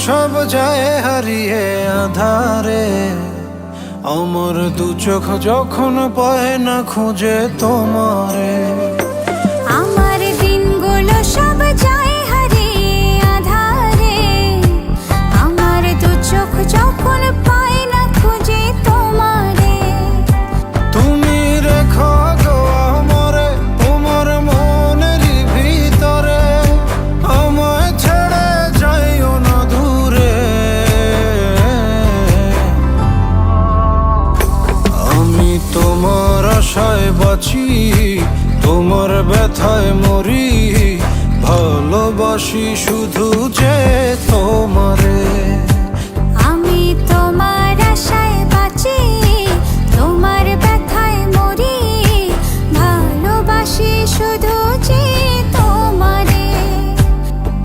সব যায় হারিয়ে আধারে, আমার দু চোখ যখন পায় না খুঁজে তোমারে। আমার দিনগুলো সব যায় হারিয়ে আধারে, আমার দু চোখ যখন পায় না খুঁজে তোমারে। তুমি রেখো গো আমরে তোমার মনের ভিতরে, আমায় ছেড়ে যাইও না দূরে। আমি তোমার আশায় বাঁচি, তোমার ব্যথায় মরি, ভালোবাসি শুধু যে তোমারে।